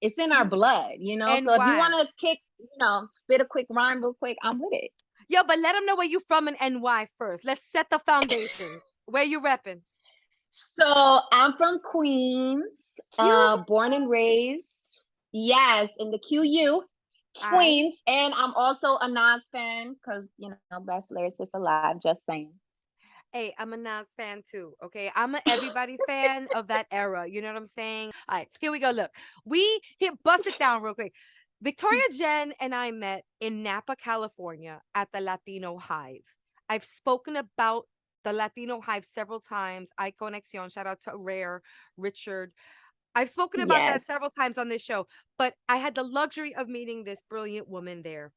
It's in our blood, So if you want NY. to spit a quick rhyme real quick, I'm with it. Yo, but let them know where you from in NY first. Let's set the foundation. Where you repping? So I'm from Queens, Cute. born and raised. Yes, in the QU, I. Queens, and I'm also a Nas fan because best lyricist alive. Just saying. Hey, I'm a Nas fan too. Okay, I'm an everybody fan of that era. You know what I'm saying? All right, here we go. Look, bust it down real quick. Victoria Jenn and I met in Napa, California at the Latino Hive. I've spoken about the Latino Hive several times. I Conexión, shout out to Rare, Richard. I've spoken about that Yes. several times on this show, but I had the luxury of meeting this brilliant woman there.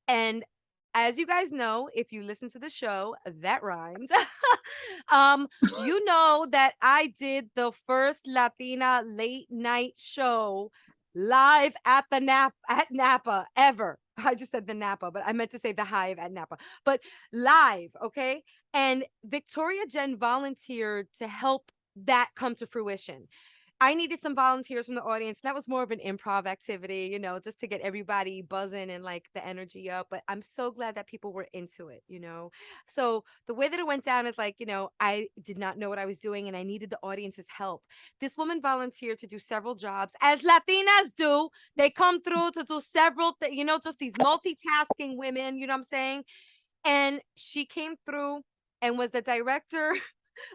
And as you guys know, if you listen to the show, that rhymed. You know that I did the first Latina late night show live at the Napa ever. I just said the Napa, but I meant to say the Hive at Napa. But live, okay? And Victoria Jenn volunteered to help that come to fruition. I needed some volunteers from the audience. That was more of an improv activity, just to get everybody buzzing and like the energy up. But I'm so glad that people were into it. So the way that it went down is like, I did not know what I was doing and I needed the audience's help. This woman volunteered to do several jobs, as Latinas do. They come through to do several, just these multitasking women, you know what I'm saying? And she came through and was the director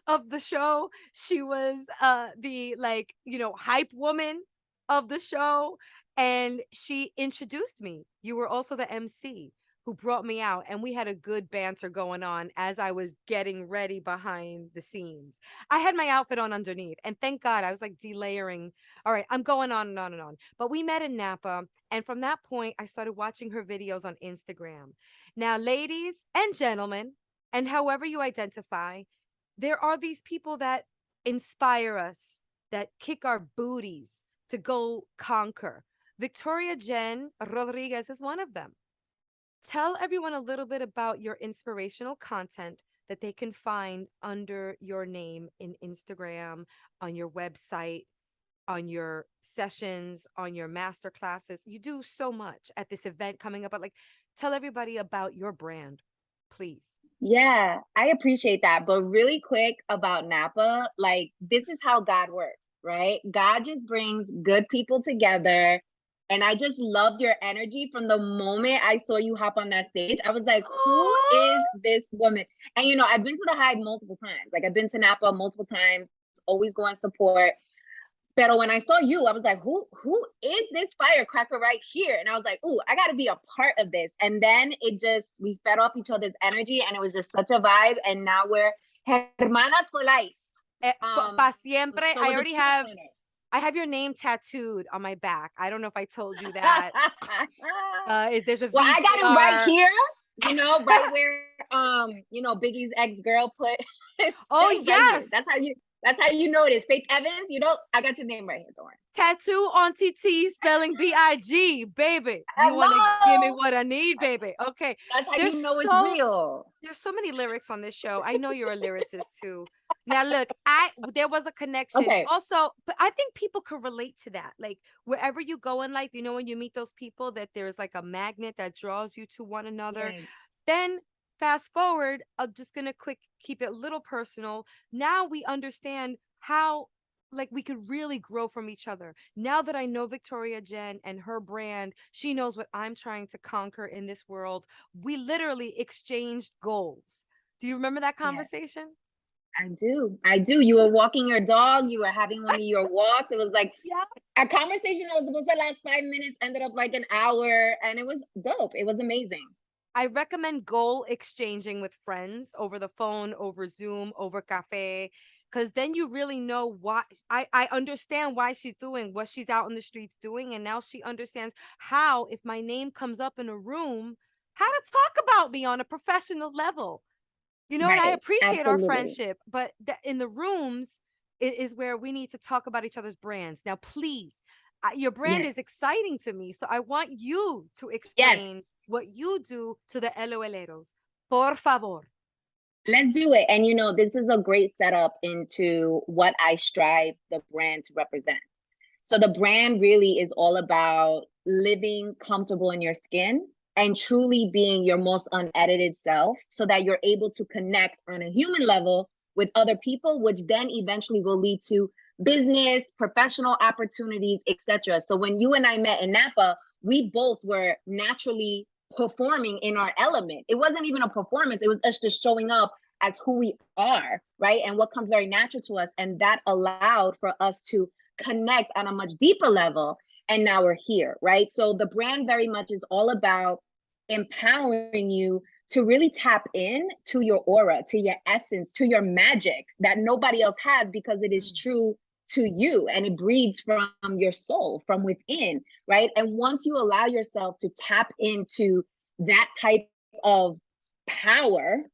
of the show. She was the hype woman of the show, and she introduced me. You were also the MC who brought me out, and we had a good banter going on as I was getting ready behind the scenes. I had my outfit on underneath, and thank God I was like delayering. All right, I'm going on and on and on. But we met in Napa, and from that point I started watching her videos on Instagram. Now, ladies and gentlemen, and however you identify, there are these people that inspire us, that kick our booties to go conquer. Victoria Jenn Rodriguez is one of them. Tell everyone a little bit about your inspirational content that they can find under your name in Instagram, on your website, on your sessions, on your master classes. You do so much at this event coming up, but tell everybody about your brand, please. Yeah, I appreciate that. But really quick about Napa, this is how God works, right? God just brings good people together. And I just loved your energy from the moment I saw you hop on that stage. I was like, who is this woman? And I've been to the Hive multiple times. I've been to Napa multiple times, always go and support. But when I saw you, I was like, who is this firecracker right here? And I was like, ooh, I got to be a part of this. And then we fed off each other's energy and it was just such a vibe. And now we're hermanas for life. Pa siempre. So I have your name tattooed on my back. I don't know if I told you that. There's a well, VTR. I got it right here, right where Biggie's ex-girl put oh yes, right, that's how you know it is. Faith Evans, I got your name right here, Thorne. Tattoo on TT, spelling BIG, baby. Hello? You want to give me what I need, baby. Okay. That's how you know it's real. There's so many lyrics on this show. I know you're a lyricist too. Now, look, there was a connection. Okay. Also, but I think people could relate to that. Like wherever you go in life, when you meet those people that there's like a magnet that draws you to one another. Yes. Then fast forward, I'm just going to keep it a little personal. Now we understand how we could really grow from each other. Now that I know Victoria Jenn and her brand, she knows what I'm trying to conquer in this world. We literally exchanged goals. Do you remember that conversation? Yes. I do. You were walking your dog. You were having one of your walks. It was like a conversation that was supposed to last 5 minutes ended up like an hour, and it was dope. It was amazing. I recommend goal exchanging with friends over the phone, over Zoom, over cafe, because then you really know why. I understand why she's doing what she's out in the streets doing. And now she understands how, if my name comes up in a room, how to talk about me on a professional level. And I appreciate our friendship, but in the rooms is where we need to talk about each other's brands. Now, please, your brand is exciting to me. So I want you to explain what you do to the LOLeros. Por favor. Let's do it. And this is a great setup into what I strive the brand to represent. So the brand really is all about living comfortable in your skin and truly being your most unedited self so that you're able to connect on a human level with other people, which then eventually will lead to business, professional opportunities, etc. So when you and I met in Napa, we both were naturally performing in our element. It wasn't even a performance, it was us just showing up as who we are, right? And what comes very natural to us. And that allowed for us to connect on a much deeper level. And now we're here, right? So the brand very much is all about empowering you to really tap in to your aura, to your essence, to your magic that nobody else has, because it is true to you and it breathes from your soul, from within, right? And once you allow yourself to tap into that type of power,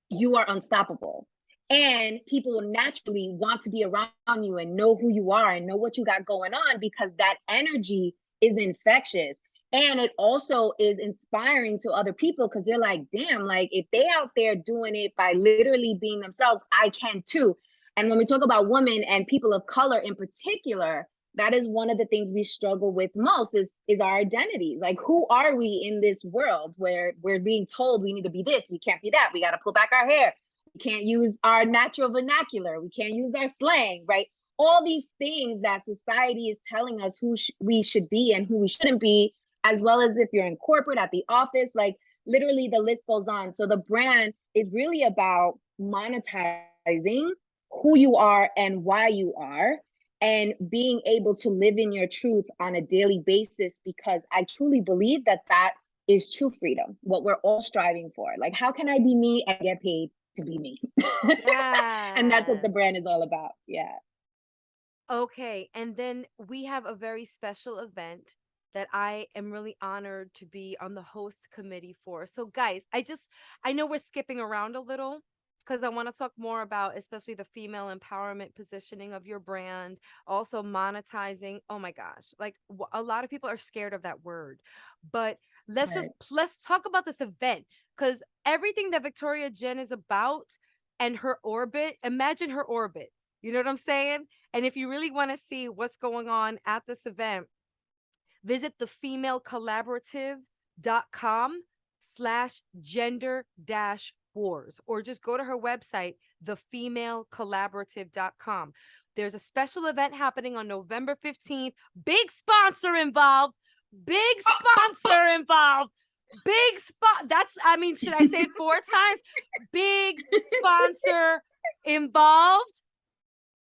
you are unstoppable. And people will naturally want to be around you and know who you are and know what you got going on, because that energy is infectious. And it also is inspiring to other people, because they're like, damn, like if they out there doing it by literally being themselves, I can too. And when we talk about women and people of color in particular, that is one of the things we struggle with most is our identities. Like, who are we in this world where we're being told we need to be this, we can't be that, we got to pull back our hair, we can't use our natural vernacular, we can't use our slang, right? All these things that society is telling us who we should be and who we shouldn't be, as well as if you're in corporate, at the office, like literally the list goes on. So the brand is really about monetizing who you are and why you are, and being able to live in your truth on a daily basis, because I truly believe that that is true freedom, what we're all striving for. Like, how can I be me and get paid to be me? And that's what the Yes. brand is all about. Yeah. Okay, and then we have a very special event that I am really honored to be on the host committee for. So guys, I know we're skipping around a little because I want to talk more about especially the female empowerment positioning of your brand, also monetizing. Oh my gosh, like a lot of people are scared of that word. But Right. let's talk about this event, cuz everything that Victoria Jenn is about and her orbit, imagine her orbit. You know what I'm saying? And if you really want to see what's going on at this event, visit thefemalecollaborative.com/gender-wars, or just go to her website, thefemalecollaborative.com. There's a special event happening on November 15th. Big sponsor involved. Big sponsor involved. Big spot. That's, I mean, should I say it 4 times? Big sponsor involved.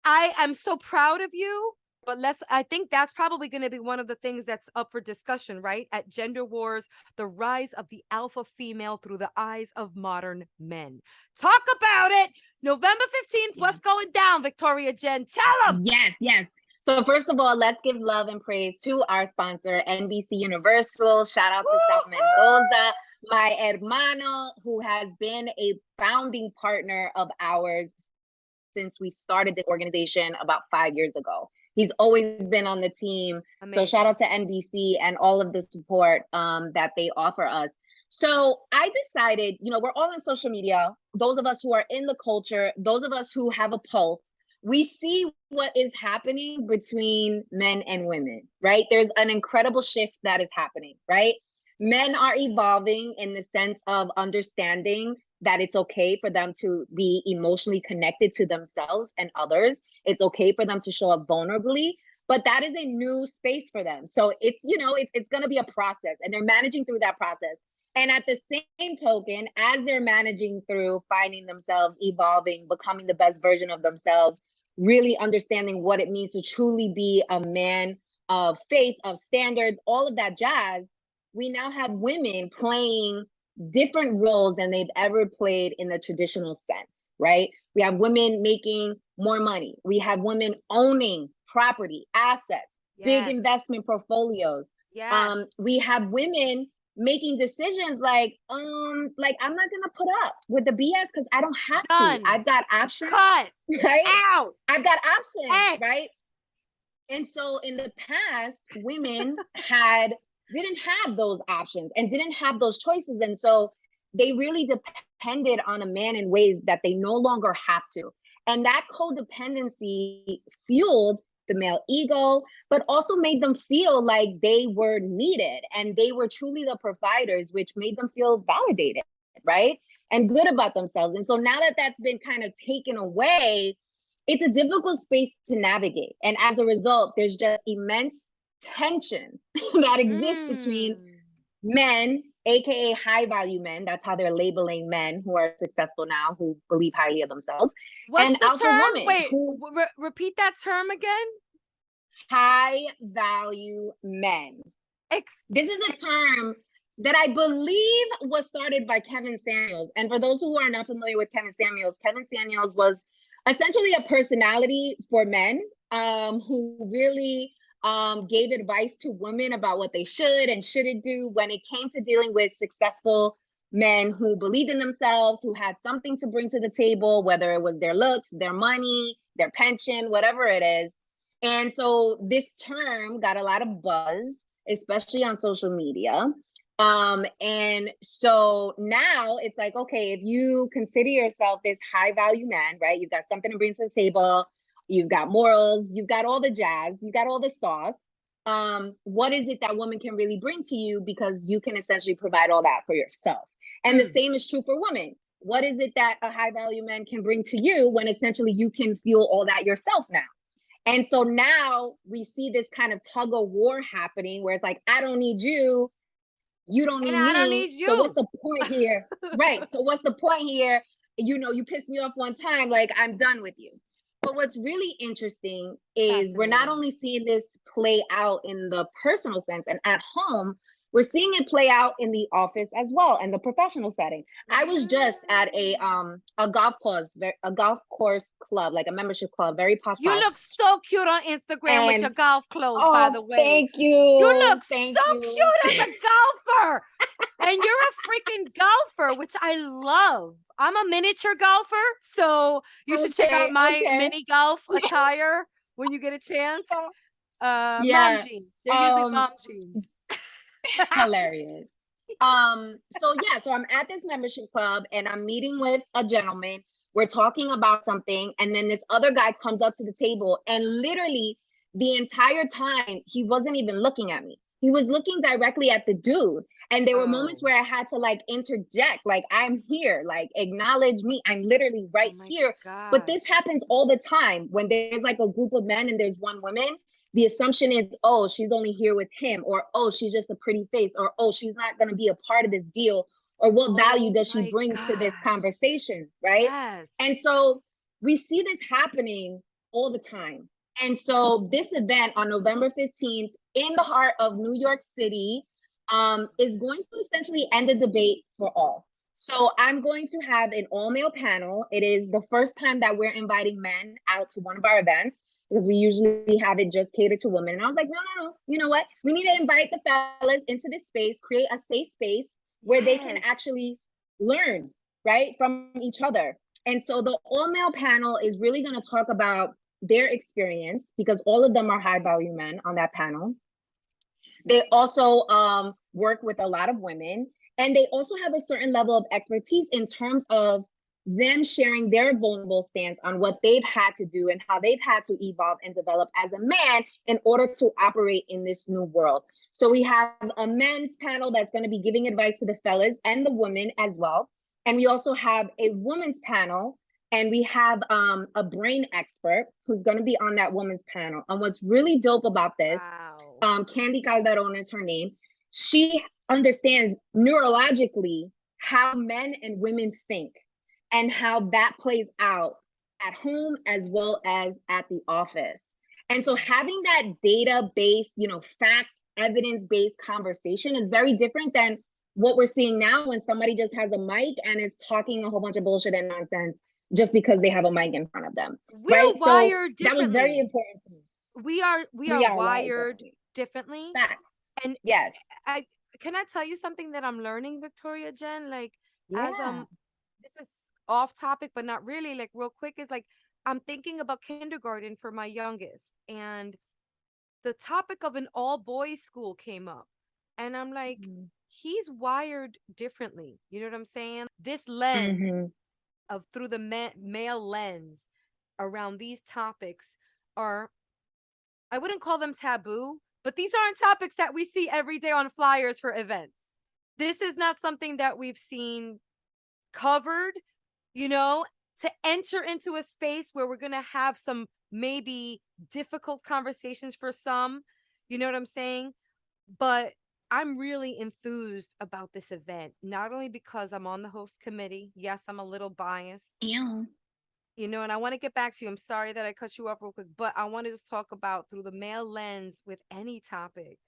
I am so proud of you, but I think that's probably going to be one of the things that's up for discussion, right? At Gender Wars, the rise of the alpha female through the eyes of modern men. Talk about it. November 15th, what's going down, Victoria Jenn? Tell them. Yes, yes. So first of all, let's give love and praise to our sponsor, NBC Universal. Shout out to Sal Mendoza, my hermano, who has been a founding partner of ours since we started this organization about 5 years ago. He's always been on the team. Amazing. So shout out to NBC and all of the support that they offer us. So I decided, we're all on social media. Those of us who are in the culture, those of us who have a pulse, we see what is happening between men and women, right? There's an incredible shift that is happening, right? Men are evolving in the sense of understanding that it's okay for them to be emotionally connected to themselves and others. It's okay for them to show up vulnerably, but that is a new space for them. So it's going to be a process, and they're managing through that process. And at the same token, as they're managing through finding themselves, evolving, becoming the best version of themselves, really understanding what it means to truly be a man of faith, of standards, all of that jazz, we now have women playing different roles than they've ever played in the traditional sense, right? We have women making more money. We have women owning property, assets, big investment portfolios. Yes. We have women making decisions like I'm not gonna put up with the BS because I don't have Done. to. I've got options. Cut. Right? Out. I've got options, X. right? And so in the past, women didn't have those options and didn't have those choices. And so they really depended on a man in ways that they no longer have to. And that codependency fueled the male ego, but also made them feel like they were needed and they were truly the providers, which made them feel validated, right? And good about themselves. And so now that that's been kind of taken away, it's a difficult space to navigate. And as a result, there's just immense tension that exists between Mm. men, aka high value men, that's how they're labeling men who are successful now, who believe highly of themselves, What's and the alpha term? women Wait, who repeat that term again. high value men. Ex- This is a term that I believe was started by Kevin Samuels. And for those who are not familiar with Kevin Samuels was essentially a personality for men who really gave advice to women about what they should and shouldn't do when it came to dealing with successful men who believed in themselves, who had something to bring to the table, whether it was their looks, their money, their pension, whatever it is. And so this term got a lot of buzz, especially on social media. And so now it's like, okay, if you consider yourself this high value man, right? You've got something to bring to the table, you've got morals, you've got all the jazz, you've got all the sauce. What is it that woman can really bring to you? Because you can essentially provide all that for yourself. And the same is true for women. What is it that a high value man can bring to you when essentially you can feel all that yourself now? And so now we see this kind of tug of war happening where it's like, I don't need you, you don't and need I don't me. need So what's you. the point here? Right. So what's the point here? You know, you pissed me off one time, like I'm done with you. But what's really interesting is we're not Fascinating. only seeing this play out in the personal sense and at home, we're seeing it play out in the office as well and the professional setting. I was just at a golf course club, like a membership club, very posh You posh. look so cute on Instagram with your And golf clothes, by oh, the way. thank You you. look Thank so you. cute as a golfer. And you're a freaking golfer, which I love. I'm a miniature golfer, so you should check out Okay, my okay. mini golf attire when you get a chance. Mom Yeah. jeans. They're usually Um, mom jeans. hilarious. So yeah, so I'm at this membership club and I'm meeting with a gentleman. We're talking about something, and then this other guy comes up to the table, and literally the entire time he wasn't even looking at me. He was looking directly at the dude. And there were Oh, moments where I had to like interject, like, I'm here, like, acknowledge me. I'm literally oh right my here. But this gosh. happens all the time when there's like a group of men and there's one woman. The assumption is, oh, she's only here with him, or oh, she's just a pretty face, or oh, she's not going to be a part of this deal, or what value Oh does she my bring to this gosh. conversation, right? Yes. And so we see this happening all the time. And so this event on November 15th in the heart of New York City is going to essentially end the debate for all. So I'm going to have an all male panel. It is the first time that we're inviting men out to one of our events because we usually have it just catered to women. And I was like, no, no, no. You know what? We need to invite the fellas into this space, create a safe space where they can Yes. actually learn, right, from each other. And so the all male panel is really going to talk about their experience because all of them are high value men on that panel. They also work with a lot of women, and they also have a certain level of expertise in terms of them sharing their vulnerable stance on what they've had to do and how they've had to evolve and develop as a man in order to operate in this new world. So we have a men's panel that's going to be giving advice to the fellas and the women as well. And we also have a women's panel, and we have a brain expert who's going to be on that women's panel. And what's really dope about this, Wow. Candy Calderon is her name. She understands neurologically how men and women think and how that plays out at home as well as at the office. And so having that data-based, fact, evidence-based conversation is very different than what we're seeing now when somebody just has a mic and is talking a whole bunch of bullshit and nonsense just because they have a mic in front of them, We're right? So wired that was very differently. important to me. We We are are wired wired differently. differently. Facts. And Yes. I can I tell you something that I'm learning, Victoria Jen? Like as Yeah. this is off topic, but not really, like real quick, is like I'm thinking about kindergarten for my youngest, and the topic of an all boys school came up. And I'm like, Mhm. he's wired differently. You know what I'm saying? This lens Mhm. of through the male lens around these topics are I wouldn't call them taboo, but these aren't topics that we see every day on flyers for events. This is not something that we've seen covered, you know, to enter into a space where we're going to have some maybe difficult conversations for some, you know what I'm saying? But I'm really enthused about this event, not only because I'm on the host committee. Yes, I'm a little biased, Yeah. you know, and I want to get back to you. I'm sorry that I cut you off real quick, but I want to just talk about through the male lens with any topic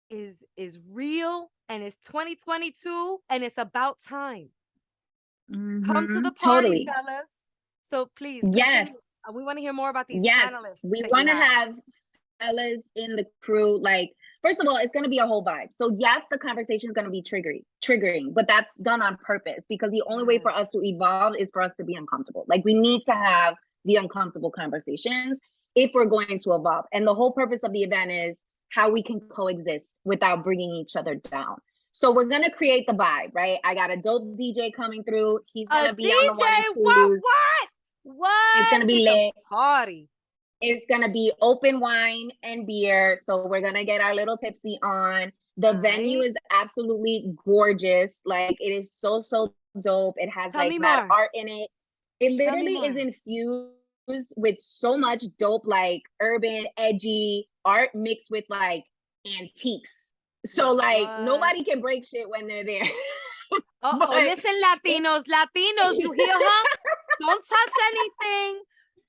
is real, and it's 2022 and it's about time. Come to the party, Totally. fellas. So please Yes. continue. We want to hear more about these Yes. panelists We that you want to have. have fellas in the crew. Like, first of all, it's going to be a whole vibe. So yes, the conversation is going to be triggering, but that's done on purpose, because the only way for Yes. us to evolve is for us to be uncomfortable. Like, we need to have the uncomfortable conversations if we're going to evolve. And the whole purpose of the event is how we can coexist without bringing each other down. So we're going to create the vibe, right? I got a dope DJ coming through. He's going A to be on the DJ? one and What? twos. It's going What? to be It's a lit. party. It's going to be open wine and beer. So we're going to get our little tipsy on. The venue is absolutely gorgeous. Like, it is so, so dope. It has Tell like me mad more. art in it. It Tell me literally is more. infused with so much dope, like urban, edgy art mixed with like antiques. So like What? nobody can break shit when they're there. Uh-oh, But listen, Latinos, you hear her? Don't touch anything.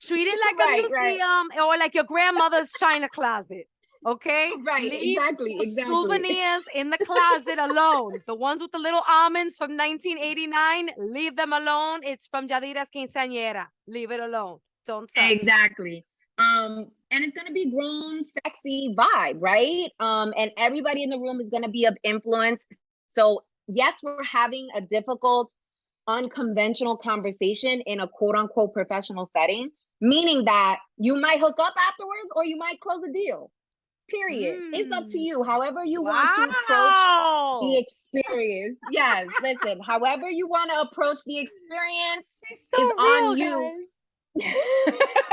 Treat it like a right, museum or like your grandmother's china closet. Okay? right, Leave exactly, the exactly. souvenirs in the closet alone. The ones with the little almonds from 1989, leave them alone. It's from Yadira's quinceañera. Leave it alone. Don't touch. Exactly. And it's gonna be grown, sexy vibe, right? And everybody in the room is gonna be of influence. So yes, we're having a difficult, unconventional conversation in a quote unquote professional setting, meaning that you might hook up afterwards or you might close a deal. Period. It's up to you. However you want to approach the Wow. experience. Yes, listen, however you want to approach the experience She's is so on real, you. guys.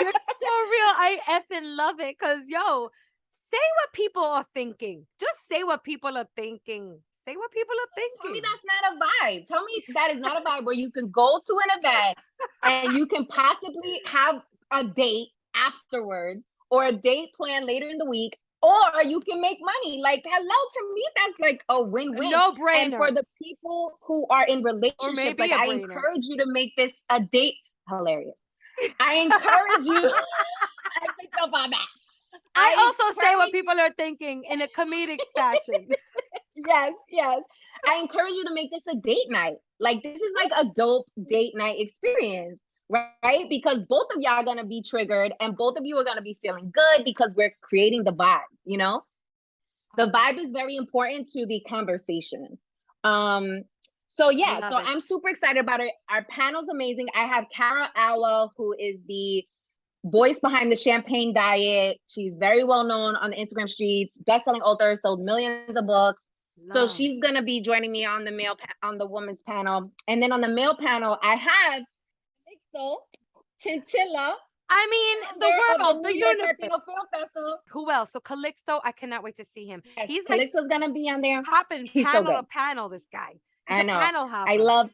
You're so real. I effing love it. Cause yo, say what people are thinking. Just say what people are thinking. Say what people are Tell me thinking. that's not a vibe. Tell me that is not a vibe where you can go to an event and you can possibly have a date afterwards or a date planned later in the week, or you can make money. Like, hello, to me, that's like a win-win. No And for brainer. the people who are in Or relationships, maybe like, a I brainer. encourage you to make this a date. Hilarious. I encourage you. I picked up on that. I also say what encourage people are thinking in a comedic fashion. yes. I encourage you to make this a date night. Like, this is like a dope date night experience, right? Because both of y'all are gonna be triggered and both of you are gonna be feeling good because we're creating the vibe, you know? The vibe is very important to the conversation. So I yeah, love so it. I'm super excited about it. Our panel's amazing. I have Cara Allo, who is the voice behind the Champagne Diet. She's very well known on the Instagram streets, best-selling author, sold millions of books. So Love. she's gonna be joining me on the on the women's panel, and then on the male panel, I have Chinchilla. I mean, the world, the New York universe. Latino Film Festival. Who else? So Calixto, I cannot wait to see him. Yes, He's like Calixto's gonna be on there. hopping He's so panel good. to panel, this guy. He's I a know. panel hopper. I love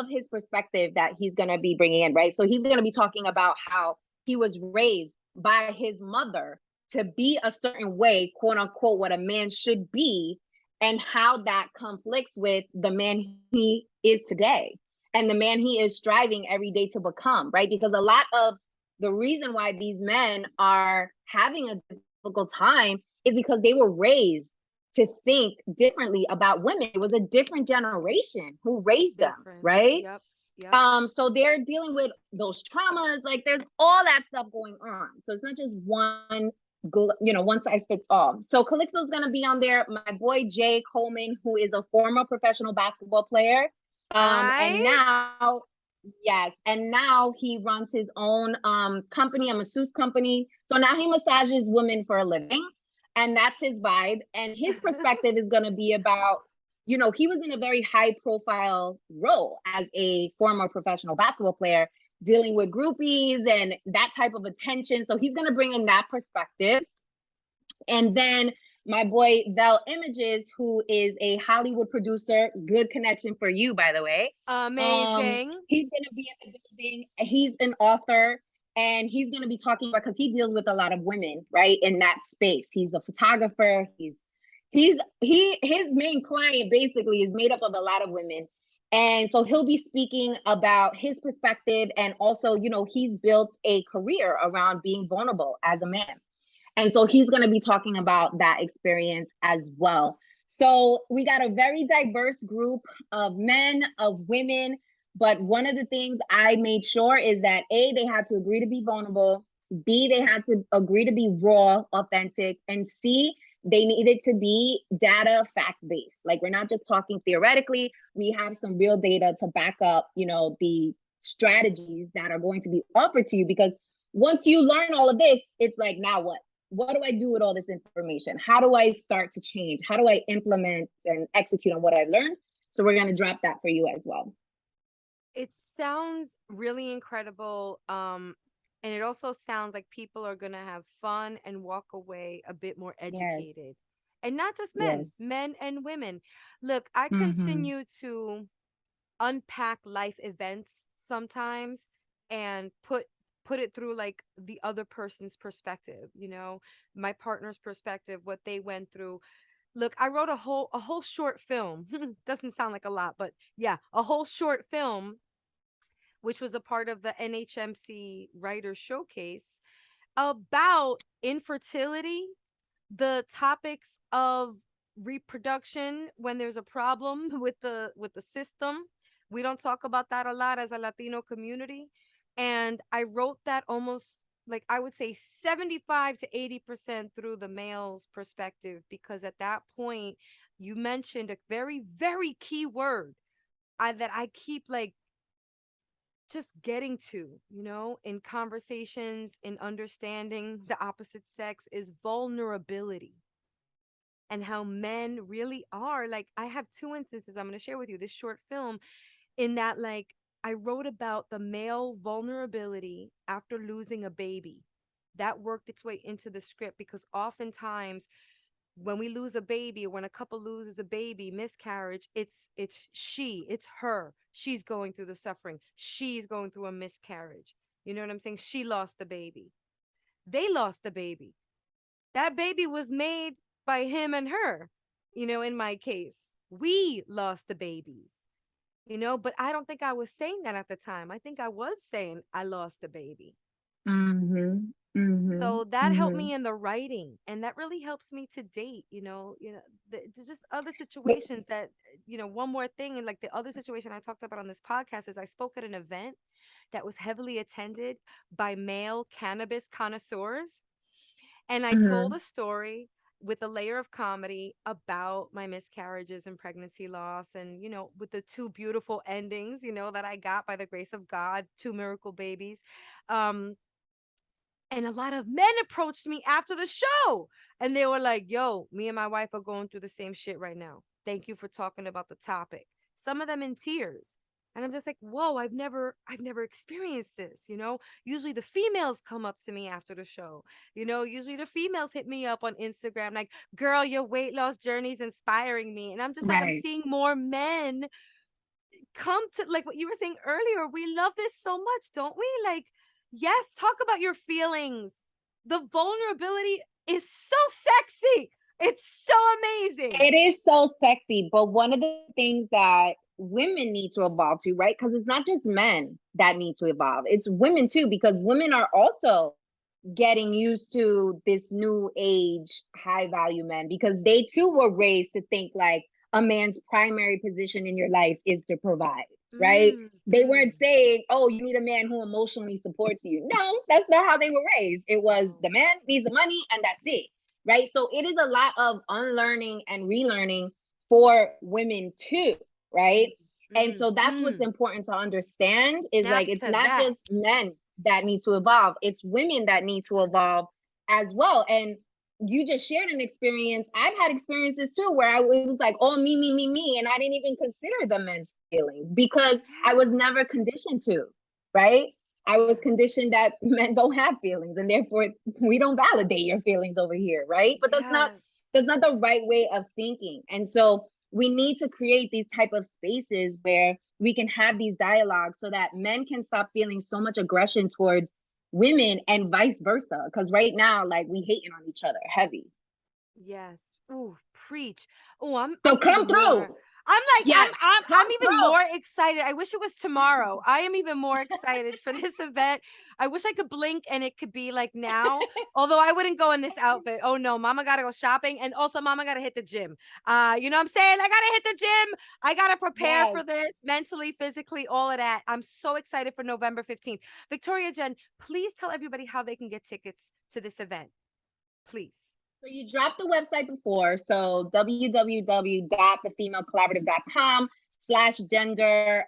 his perspective that he's going to be bringing in, right? So he's going to be talking about how he was raised by his mother to be a certain way, quote unquote, what a man should be, and how that conflicts with the man he is today and the man he is striving every day to become, right? Because a lot of the reason why these men are having a difficult time is because they were raised to think differently about women. It was a different generation who raised them, right? Yep. So they're dealing with those traumas. Like, there's all that stuff going on. So it's not just one, one size fits all. So Calixto's gonna be on there. My boy Jay Coleman, who is a former professional basketball player, and now he runs his own company, a masseuse company. So now he massages women for a living. And that's his vibe. And his perspective is going to be about, he was in a very high profile role as a former professional basketball player. dealing with groupies and that type of attention. So he's going to bring in that perspective. And then my boy Vel Images, who is a Hollywood producer, good connection for you, by the way. Amazing. He's gonna be in the building. He's an author, and he's gonna be talking about, because he deals with a lot of women, right, in that space. He's a photographer. His main client basically is made up of a lot of women. And so he'll be speaking about his perspective, and also, you know, he's built a career around being vulnerable as a man. And so he's going to be talking about that experience as well. So we got a very diverse group of men, of women. But one of the things I made sure is that A, they had to agree to be vulnerable. B, they had to agree to be raw, authentic. And C, they needed to be data fact-based. Like, we're not just talking theoretically. We have some real data to back up, you know, the strategies that are going to be offered to you. Because once you learn all of this, it's like, now what? What do I do with all this information? How do I start to change? How do I implement and execute on what I've learned? So we're going to drop that for you as well. It sounds really incredible. And it also sounds like people are going to have fun and walk away a bit more Yes. educated. And not just Yes. men and women. Look, I Mm-hmm. continue to unpack life events sometimes and put it through like the other person's perspective, you know, my partner's perspective, what they went through. Look, I wrote a whole short film. Doesn't sound like a lot, but yeah, a whole short film which was a part of the NHMC Writer Showcase about infertility, the topics of reproduction when there's a problem with the system. We don't talk about that a lot as a Latino community. And I wrote that almost, like, I would say 75 to 80% through the male's perspective, because at that point you mentioned a very, very key word that I keep like just getting to, you know, in conversations, in understanding the opposite sex, is vulnerability. And how men really are. Like, I have two instances I'm going to share with you, this short film, in that, like, I wrote about the male vulnerability after losing a baby. That worked its way into the script, because oftentimes when we lose a baby, or when a couple loses a baby, miscarriage, it's her, she's going through the suffering, she's going through a miscarriage, you know what I'm saying, she lost the baby, they lost the baby, that baby was made by him and her, you know, in my case we lost the babies, you know, but I don't think I was saying that at the time. I think I was saying I lost the baby. Mm-hmm. Mm-hmm. So that helped Mm-hmm. me in the writing, and that really helps me to date, just other situations that, one more thing. And like, the other situation I talked about on this podcast is I spoke at an event that was heavily attended by male cannabis connoisseurs, and I told Mm-hmm. a story with a layer of comedy about my miscarriages and pregnancy loss, and with the two beautiful endings, that I got by the grace of God, two miracle babies. um and a lot of men approached me after the show, and they were like, yo, me and my wife are going through the same shit right now. Thank you for talking about the topic. Some of them in tears. And I'm just like, whoa, I've never experienced this, Usually the females come up to me after the show. Usually the females hit me up on Instagram like, girl, your weight loss journey is inspiring me. And I'm just like, I'm Right. seeing more men come to, like what you were saying earlier. We love this so much, don't we? Like, yes, talk about your feelings. The vulnerability is so sexy. It's so amazing. It is so sexy. But one of the things that women need to evolve to, right? Because it's not just men that need to evolve, it's women too, because women are also getting used to this new age high value men, because they too were raised to think like a man's primary position in your life is to provide, right? Mm, They weren't mm. saying, oh, you need a man who emotionally supports you. No, that's not how they were raised. It was, No. the man needs the money and that's it, right? So it is a lot of unlearning and relearning for women too, right? Mm, And mm, so that's what's mm. important to understand, is like, Snaps it's to not that. just men that need to evolve, it's women that need to evolve as well. And you just shared an experience. I've had experiences too where it was like, oh, me, and I didn't even consider the men's feelings because I was Yeah. never conditioned to, right? I was conditioned that men don't have feelings, and therefore we don't validate your feelings over here, right? But Yes. that's not the right way of thinking. And so we need to create these type of spaces where we can have these dialogues so that men can stop feeling so much aggression towards women and vice versa. Because right now, like, we hating on each other heavy. Yes. Ooh, preach. Oh, So I'm come even more. through. I'm like Yes, I'm come even through. more excited. I wish it was tomorrow. I am even more excited for this event. I wish I could blink and it could be like now. Although I wouldn't go in this outfit. Oh no, mama gotta go shopping and also mama gotta hit the gym. You know what I'm saying? I gotta hit the gym. I gotta prepare Yes. for this mentally, physically, all of that. I'm so excited for November 15th. Victoria, Jenn, please tell everybody how they can get tickets to this event. Please. So you dropped the website before. So www.thefemaleccollaborative.com/gender.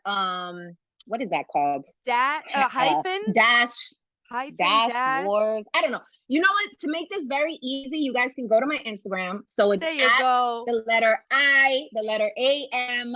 What is that called? That hyphen Dash hyphen dash. wars. I don't know. You know what? To make this very easy, you guys can go to my Instagram. So it's There you at go. the letter I, the letter AM,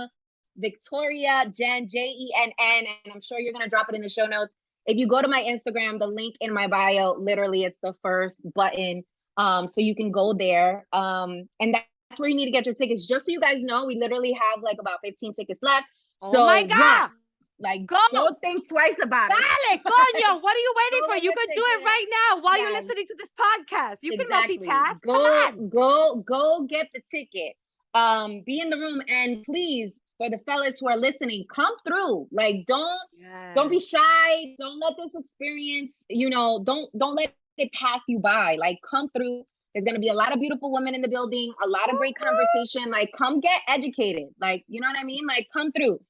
Victoria, Jenn, Jenn, and I'm sure you're gonna drop it in the show notes. If you go to my Instagram, the link in my bio, literally it's the first button. So you can go there. And that's where you need to get your tickets. Just so you guys know, we literally have like about 15 tickets left. Oh my So run. God. Like, Go. don't think twice about it. Dale, coño. What are you waiting Go for? get You your could do it ticket. right now while you're Yes, listening to this podcast. You can exactly. multitask. Come on. Go get the ticket. Be in the room, and please, for the fellas who are listening, come through. Like, don't be Yes. shy. Don't let this experience, don't let it pass you by. Like, come through. There's gonna be a lot of beautiful women in the building, a lot of great conversation. Like, come get educated. Like, you know what I mean? Like, come through.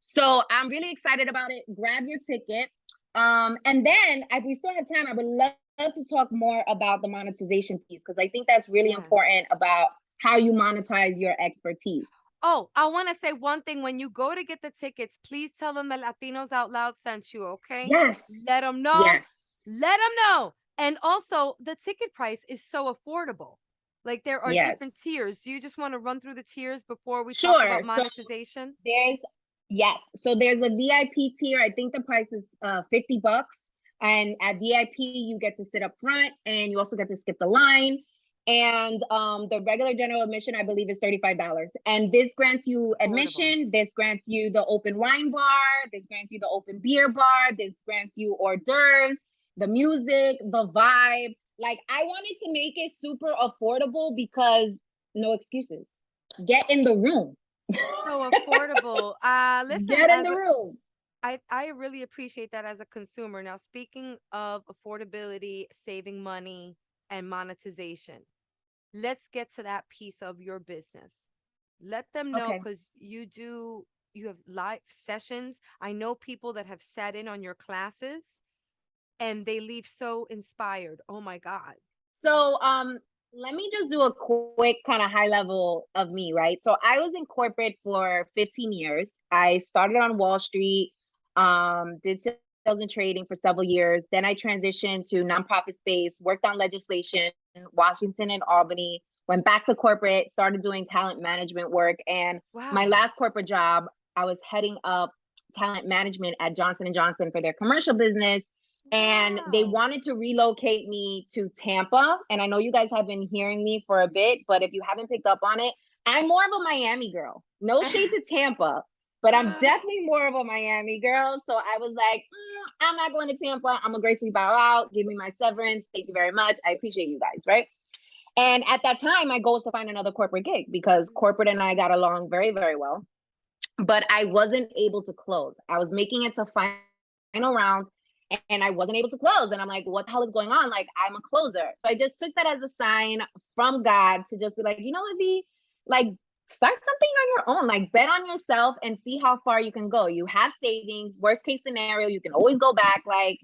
So I'm really excited about it. Grab your ticket. And then if we still have time, I would love to talk more about the monetization piece, because I think that's really Yes. important about how you monetize your expertise. Oh, I want to say one thing. When you go to get the tickets, please tell them that Latinos Out Loud sent you, okay? Yes. Let them know. Yes. Let them know. And also, the ticket price is so affordable. Like, there are Yes. different tiers. Do you just want to run through the tiers before we talk Sure. about So monetization? there's a VIP tier. I think the price is $50. And at VIP, you get to sit up front, and you also get to skip the line. And the regular general admission, I believe, is $35. And this grants you admission. This grants you the open wine bar. This grants you the open beer bar. This grants you hors d'oeuvres, the music, the vibe. Like, I wanted to make it super affordable because no excuses. Get in the room. So affordable. Listen, Get in the room. I really appreciate that as a consumer. Now, speaking of affordability, saving money, and monetization, let's get to that piece of your business. Let them know, Okay. because you have live sessions. I know people that have sat in on your classes and they leave so inspired. Oh my God. So let me just do a quick kind of high level of me, right? So I was in corporate for 15 years. I started on Wall Street, did sales and trading for several years. Then I transitioned to nonprofit space, worked on legislation in Washington and Albany, went back to corporate, started doing talent management work. And my Wow. last corporate job, I was heading up talent management at Johnson and Johnson for their commercial business. And they Wow. wanted to relocate me to Tampa. And I know you guys have been hearing me for a bit, but if you haven't picked up on it, I'm more of a Miami girl. No shade to Tampa, but I'm definitely more of a Miami girl. So I was like, I'm not going to Tampa. I'm gonna gracefully bow out. Give me my severance. Thank you very much. I appreciate you guys, right? And at that time, my goal was to find another corporate gig because corporate and I got along very, very well. But I wasn't able to close. I was making it to final round, and I wasn't able to close. And I'm like, what the hell is going on? Like, I'm a closer. So I just took that as a sign from God to just be like, you know what, V, like, start something on your own. Like, bet on yourself and see how far you can go. You have savings. Worst case scenario, you can always go back. Like,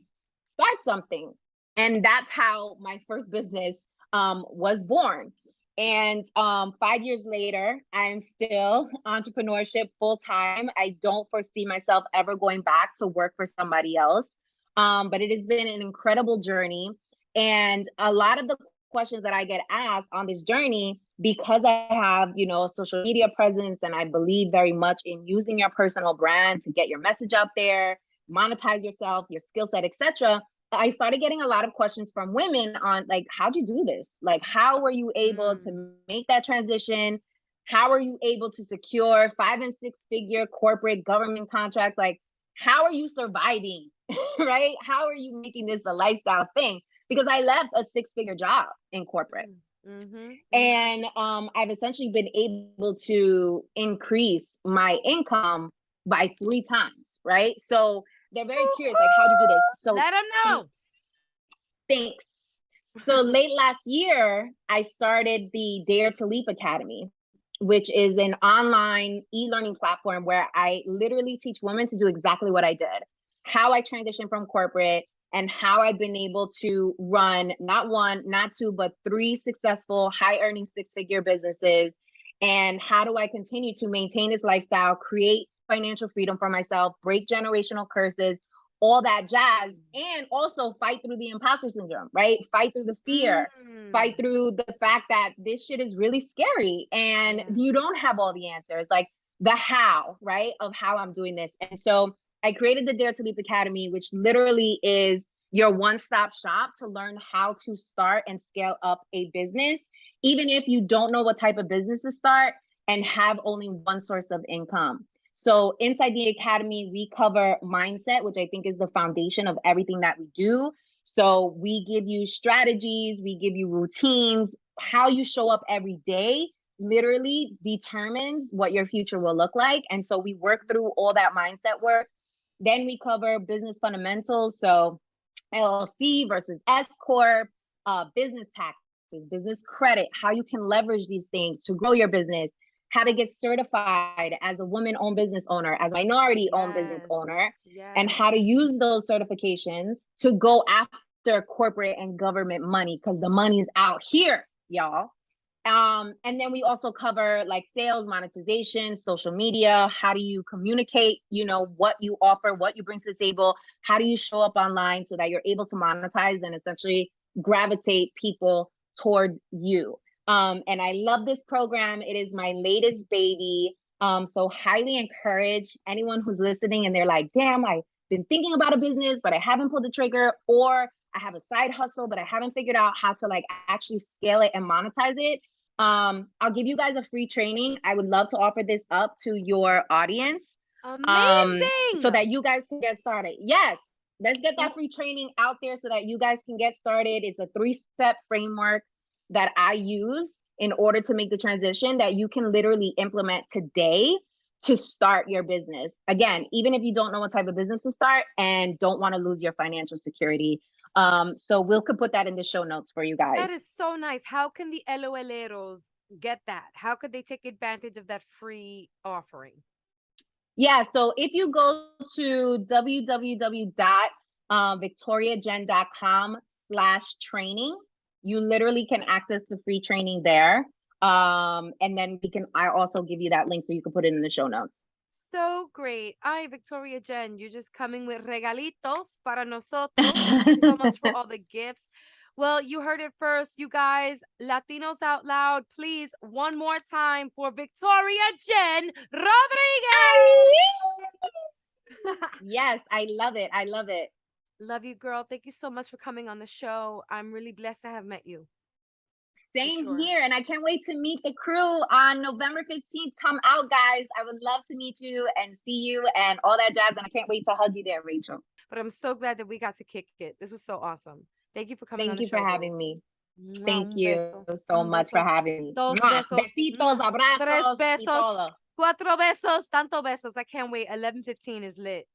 start something. And that's how my first business was born. And 5 years later, I'm still entrepreneurship full time. I don't foresee myself ever going back to work for somebody else. But it has been an incredible journey. And a lot of the questions that I get asked on this journey, because I have, a social media presence, and I believe very much in using your personal brand to get your message out there, monetize yourself, your skill set, etc., I started getting a lot of questions from women on like, how'd you do this? Like, how were you able to make that transition? How are you able to secure 5 and 6 figure corporate government contracts? Like, how are you surviving? Right? How are you making this a lifestyle thing? Because I left a 6-figure job in corporate. And I've essentially been able to increase my income by 3 times, right? So they're very curious, like, how'd you do this? So let them know. Thanks. So late last year, I started the Dare to Leap Academy, which is an online e-learning platform where I literally teach women to do exactly what I did, how I transitioned from corporate, and how I've been able to run not 1, not 2, but 3 successful high earning 6-figure businesses. And how do I continue to maintain this lifestyle, create financial freedom for myself, break generational curses, all that jazz, and also fight through the imposter syndrome, right? Fight through the fear, fight through the fact that this shit is really scary and you don't have all the answers, like the how, right? Of how I'm doing this. And so I created the Dare to Leap Academy, which literally is your one-stop shop to learn how to start and scale up a business, even if you don't know what type of business to start and have only one source of income. So inside the academy, we cover mindset, which I think is the foundation of everything that we do. So we give you strategies, we give you routines. How you show up every day literally determines what your future will look like. And so we work through all that mindset work. Then we cover business fundamentals. So LLC versus S Corp, business taxes, business credit, how you can leverage these things to grow your business, how to get certified as a woman-owned business owner, as a minority-owned business owner, and how to use those certifications to go after corporate and government money, because the money's out here, y'all. And then we also cover like sales, monetization, social media. How do you communicate, what you offer, what you bring to the table? How do you show up online so that you're able to monetize and essentially gravitate people towards you? And I love this program. It is my latest baby. So highly encourage anyone who's listening and they're like, damn, I've been thinking about a business, but I haven't pulled the trigger, or I have a side hustle, but I haven't figured out how to like actually scale it and monetize it. I'll give you guys a free training. I would love to offer this up to your audience. Amazing. So that you guys can get started. Yes, let's get that free training out there so that you guys can get started. It's a 3-step framework that I use in order to make the transition that you can literally implement today to start your business. Again, even if you don't know what type of business to start and don't want to lose your financial security. So we'll could put that in the show notes for you guys. That is so nice. How can the LOLeros get that? How could they take advantage of that free offering? Yeah, so if you go to www.victoriajen.com/training, you literally can access the free training there. And then I also give you that link so you can put it in the show notes. So great. Ay, Victoria Jenn, you're just coming with regalitos para nosotros. Thank you so much for all the gifts. Well, you heard it first, you guys. Latinos Out Loud, please, one more time for Victoria Jenn Rodriguez. Yes, I love it. I love it. Love you, girl. Thank you so much for coming on the show. I'm really blessed to have met you. Same here. And I can't wait to meet the crew on November 15th. Come out, guys. I would love to meet you and see you and all that jazz. And I can't wait to hug you there, Rachel. But I'm so glad that we got to kick it. This was so awesome. Thank you for coming on the show. Thank you for having me. Thank you so much for having me. Dos besos. Besitos, abrazos, Tres besos. y todo. Cuatro besos. Tanto besos. I can't wait. 11:15 is lit.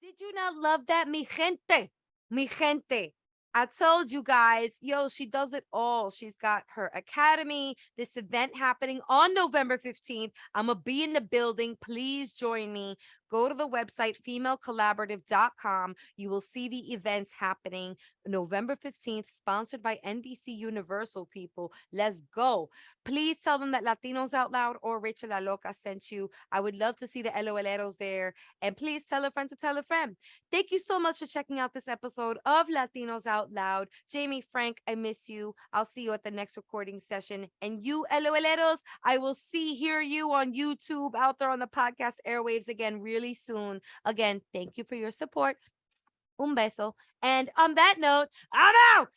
Did you not love that? Mi gente. Mi gente. I told you guys, yo, she does it all. She's got her academy, this event happening on November 15th. I'm going to be in the building. Please join me. Go to the website, femalecollaborative.com. You will see the events happening November 15th, sponsored by NBC Universal, people. Let's go. Please tell them that Latinos Out Loud or Rachel La Loca sent you. I would love to see the LOLeros there. And please tell a friend to tell a friend. Thank you so much for checking out this episode of Latinos Out Loud. Jamie, Frank, I miss you. I'll see you at the next recording session. And you, LOLeros, I will hear you on YouTube, out there on the podcast airwaves again really really soon. Again, thank you for your support. Un beso. And on that note, I'm out.